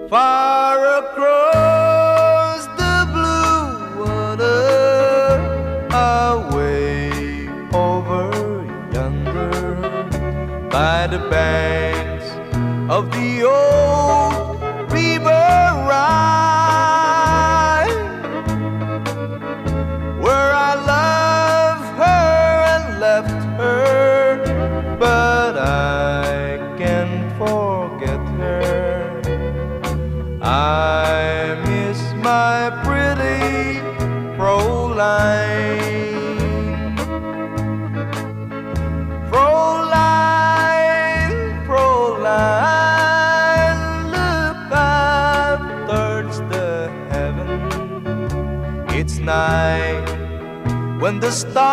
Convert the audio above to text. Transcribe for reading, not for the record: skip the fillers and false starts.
Far across the blue water, away over yonder, by the banks of the old river Rhine, where I loved her and left her, but I can't forget her. I miss my pretty Fräulein. Fräulein, Fräulein, look up towards the heaven. It's night when the stars